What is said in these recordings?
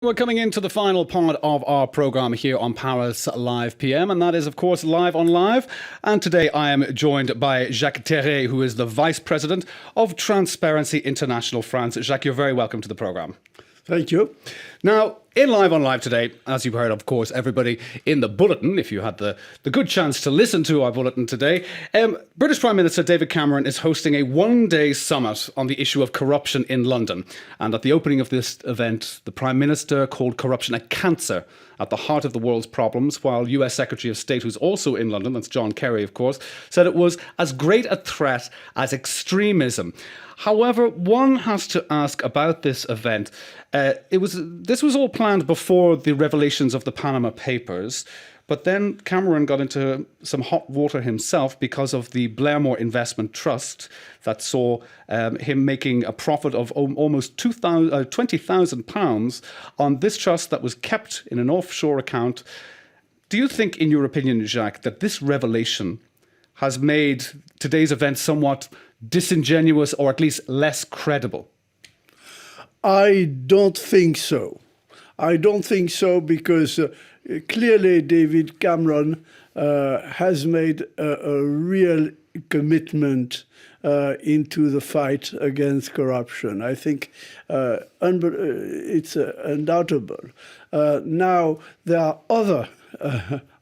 We're coming into the final part of our programme here on Paris Live PM, and that is, of course, Live on Live. And today I am joined by Jacques Terray, who is the Vice President of Transparency International France. Jacques, you're very welcome to the programme. Thank you. Now, in Live on Live today, as you've heard, of course, everybody in the bulletin, if you had the good chance to listen to our bulletin today, British Prime Minister David Cameron is hosting a one-day summit on the issue of corruption in London. And at the opening of this event, the Prime Minister called corruption a cancer at the heart of the world's problems, while US Secretary of State, who's also in London, that's John Kerry, of course, said it was as great a threat as extremism. However, one has to ask about this event. This was all planned before the revelations of the Panama Papers, but then Cameron got into some hot water himself because of the Blairmore Investment Trust that saw him making a profit of almost £20,000 on this trust that was kept in an offshore account. Do you think, in your opinion, Jacques, that this revelation has made today's event somewhat disingenuous or at least less credible? I don't think so. I don't think so because clearly David Cameron has made a real commitment into the fight against corruption. I think it's undoubtable. Now, there are other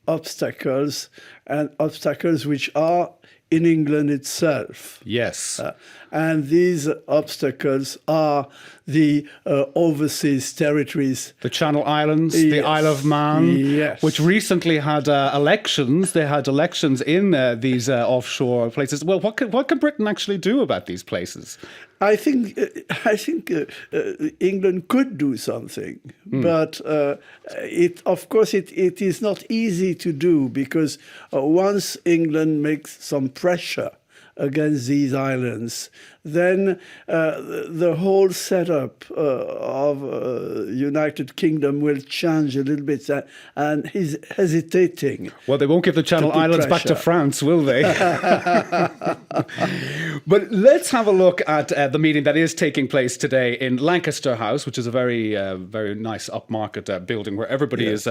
obstacles, and obstacles which are in England itself. Yes. And these obstacles are the overseas territories. The Channel Islands, the Yes. Isle of Man, Yes. which recently had elections. They had elections in these offshore places. Well, what can Britain actually do about these places? I think England could do something, but of course it is not easy to do because once England makes some pressure against these islands, then the whole setup of United Kingdom will change a little bit, and he's hesitating. Well, they won't give the Channel Islands back to France, will they? But let's have a look at the meeting that is taking place today in Lancaster House, which is a very, very nice upmarket building where everybody is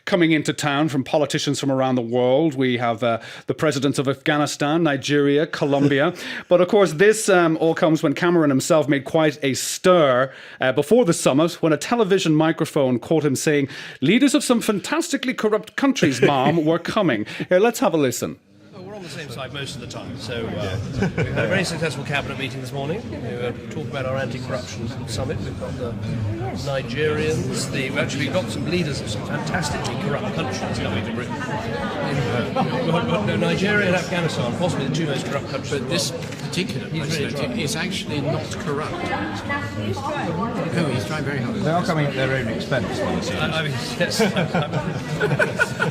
coming into town, from politicians from around the world. We have the presidents of Afghanistan, Nigeria, Colombia. But of course, this all comes when Cameron himself made quite a stir before the summit when a television microphone caught him saying, "Leaders of some fantastically corrupt countries, ma'am, were coming." Here, let's have a listen. We're on the same side most of the time. So we've had a very successful cabinet meeting this morning. We talked about our anti-corruption summit. We've got the Nigerians. We've got some leaders of some fantastically corrupt countries coming to Britain. Nigeria and Afghanistan, possibly the two most corrupt countries. But this particular president is actually not corrupt. Oh, he's trying very hard. They are coming at their own expense. I mean, yes.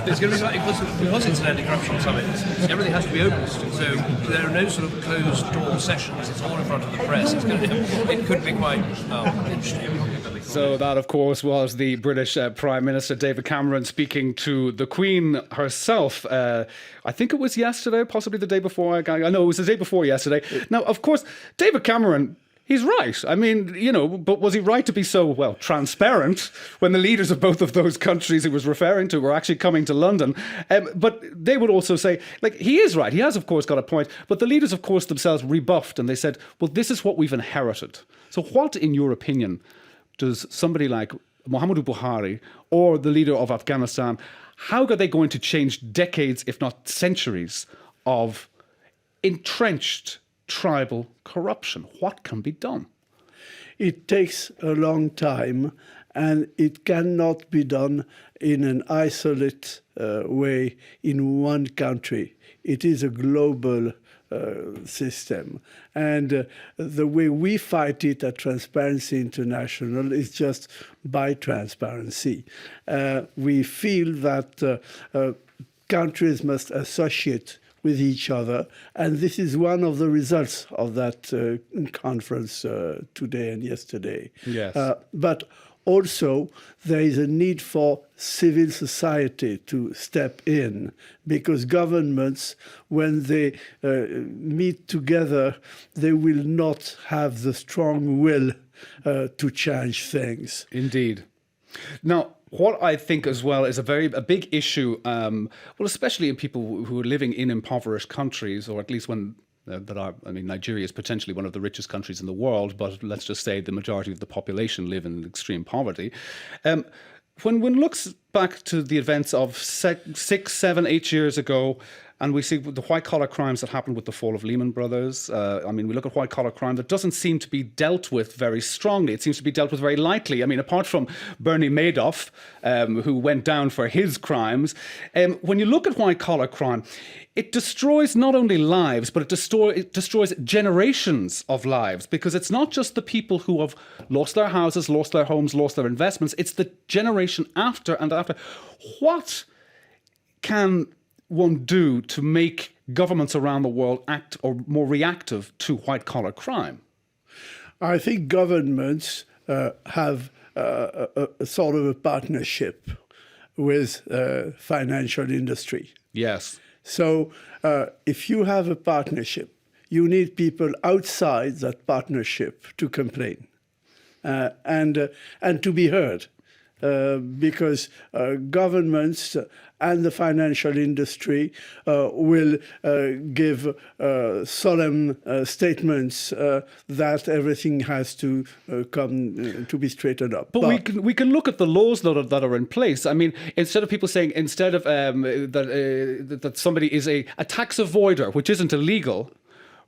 It's going to be slightly, because it's an anti-corruption summit, everything has to be open. So there are no sort of closed-door sessions. It's all in front of the press. It could be quite interesting. So that, of course, was the British Prime Minister David Cameron speaking to the Queen herself. I think it was yesterday, possibly the day before. I know it was the day before yesterday. Now, of course, David Cameron, he's right. I mean, but was he right to be so, transparent when the leaders of both of those countries he was referring to were actually coming to London? But they would also say, he is right. He has, of course, got a point. But the leaders, of course, themselves rebuffed and they said, well, this is what we've inherited. So what, in your opinion, does somebody like Muhammadu Buhari or the leader of Afghanistan, how are they going to change decades, if not centuries, of entrenched tribal corruption? What can be done? It takes a long time, and it cannot be done in an isolated way in one country. It is a global system. And the way we fight it at Transparency International is just by transparency. We feel that countries must associate with each other, and this is one of the results of that conference today and yesterday. Yes. But also, there is a need for civil society to step in, because governments, when they meet together, they will not have the strong will to change things. Indeed. Now, what I think as well is a big issue, well, especially in people who are living in impoverished countries, or at least when Nigeria is potentially one of the richest countries in the world, but let's just say the majority of the population live in extreme poverty. When one looks back to the events of 6, 7, 8 years ago, and we see the white-collar crimes that happened with the fall of Lehman Brothers. We look at white-collar crime that doesn't seem to be dealt with very strongly. It seems to be dealt with very lightly. I mean, apart from Bernie Madoff, who went down for his crimes, when you look at white-collar crime, it destroys not only lives, but it destroys generations of lives, because it's not just the people who have lost their houses, lost their homes, lost their investments. It's the generation after and after. What can one do to make governments around the world act or more reactive to white-collar crime? I think governments have a sort of a partnership with financial industry. Yes. So if you have a partnership, you need people outside that partnership to complain and to be heard. Because governments and the financial industry will give solemn statements that everything has to come to be straightened up. But we can look at the laws that are in place. I mean, instead of people saying that somebody is a tax avoider, which isn't illegal,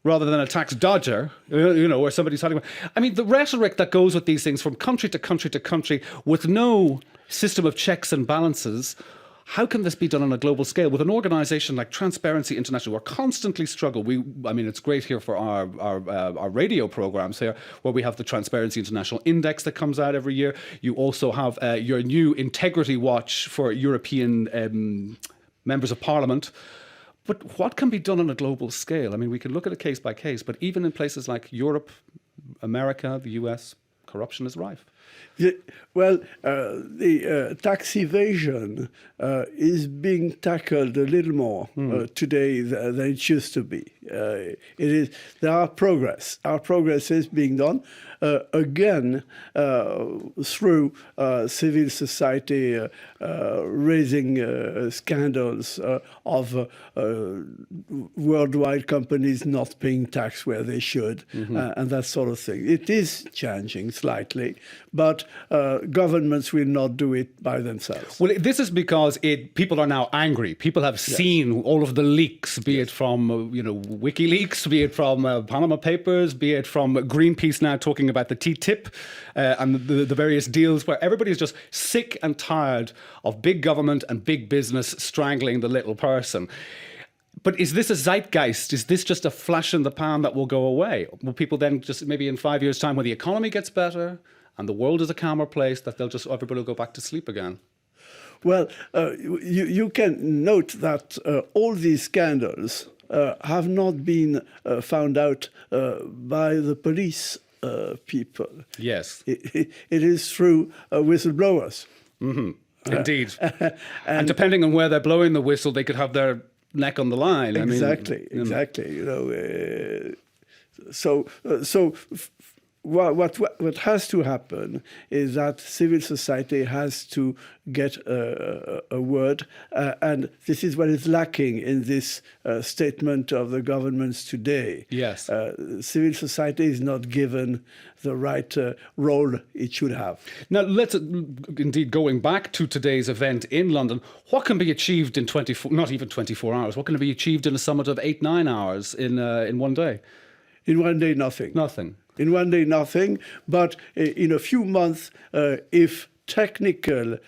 rather than a tax dodger, where somebody's talking about. I mean, the rhetoric that goes with these things from country to country to country with no system of checks and balances. How can this be done on a global scale with an organization like Transparency International? We're constantly struggle. It's great here for our radio programs here, where we have the Transparency International Index that comes out every year. You also have your new Integrity Watch for European members of Parliament. But what can be done on a global scale? I mean, we can look at it case by case, but even in places like Europe, America, the US, corruption is rife. The tax evasion is being tackled a little more today than it used to be. There are progress. Our progress is being done again through civil society raising scandals of worldwide companies not paying tax where they should, and that sort of thing. It is changing slightly, but governments will not do it by themselves. Well, this is because people are now angry. People have seen all of the leaks, be it from WikiLeaks, be it from Panama Papers, be it from Greenpeace now talking about the TTIP and the various deals, where everybody's just sick and tired of big government and big business strangling the little person. But is this a zeitgeist? Is this just a flash in the pan that will go away? Will people then just maybe in 5 years' time, when the economy gets better and the world is a calmer place, that everybody will go back to sleep again? Well, you can note that all these scandals have not been found out by the police people. Yes. It is through whistleblowers. Mm-hmm. Indeed. And depending on where they're blowing the whistle, they could have their neck on the line. Exactly. What has to happen is that civil society has to get a word, and this is what is lacking in this statement of the governments today. Yes. Civil society is not given the right role it should have. Now, let's indeed, going back to today's event in London, what can be achieved in 24 hours? What can be achieved in a summit of 8-9 hours in one day? In one day, nothing. Nothing. In one day, nothing. But in a few months, if technical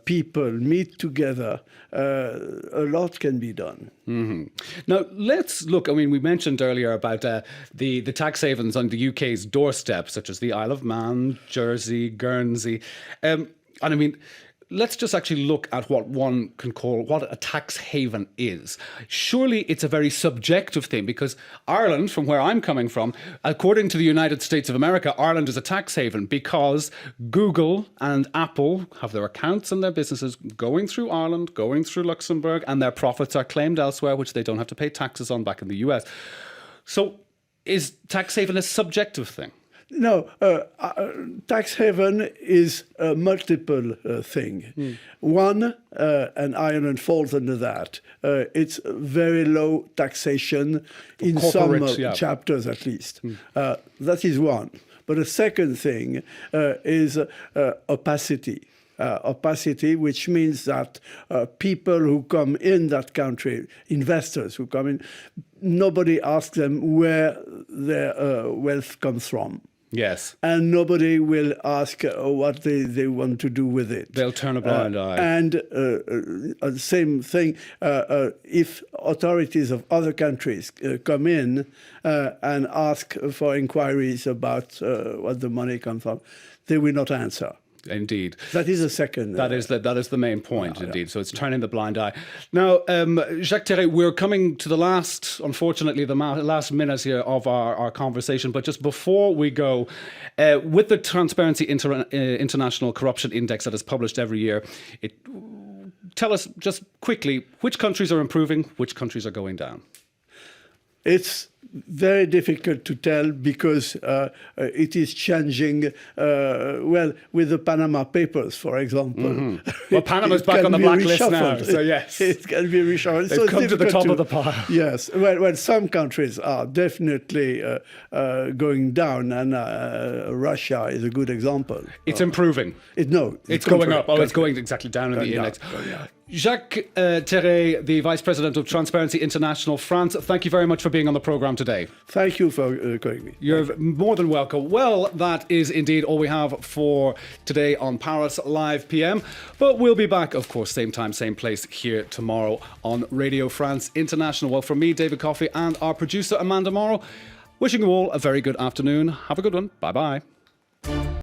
people meet together, a lot can be done. Mm-hmm. Now, let's look. I mean, we mentioned earlier about the tax havens on the UK's doorstep, such as the Isle of Man, Jersey, Guernsey. And I mean, let's just actually look at what one can call what a tax haven is. Surely it's a very subjective thing, because Ireland, from where I'm coming from, according to the United States of America, Ireland is a tax haven because Google and Apple have their accounts and their businesses going through Ireland, going through Luxembourg, and their profits are claimed elsewhere, which they don't have to pay taxes on back in the US. So is tax haven a subjective thing? No, tax haven is a multiple thing. One, and Ireland falls under that, it's very low taxation in some chapters at least. That is one. But the second thing is opacity. Opacity, which means that people who come in that country, investors who come in, nobody asks them where their wealth comes from. Yes. And nobody will ask what they want to do with it. They'll turn a blind eye. And same thing, if authorities of other countries come in and ask for inquiries about what the money comes from, they will not answer. Indeed. That is the second. That is the main point, indeed. So it's turning the blind eye. Now, Jacques Terray, we're coming to the last, unfortunately, the last minutes here of our conversation. But just before we go, with the Transparency International Corruption Index that is published every year, tell us just quickly, which countries are improving, which countries are going down? It's very difficult to tell because it is changing. Well, with the Panama Papers, for example. Well, Panama's back on the blacklist now, so yes. It can be reshuffled. They've come to the top of the pile. Yes. Well, some countries are definitely going down, and Russia is a good example. It's improving. It's going up. Oh, it's going exactly down in the index. Jacques Terray, the Vice President of Transparency International France, thank you very much for being on the programme today. Thank you for calling me. You're more than welcome. Well, that is indeed all we have for today on Paris Live PM. But we'll be back, of course, same time, same place here tomorrow on Radio France International. Well, from me, David Coffey, and our producer, Amanda Morrow, wishing you all a very good afternoon. Have a good one. Bye-bye.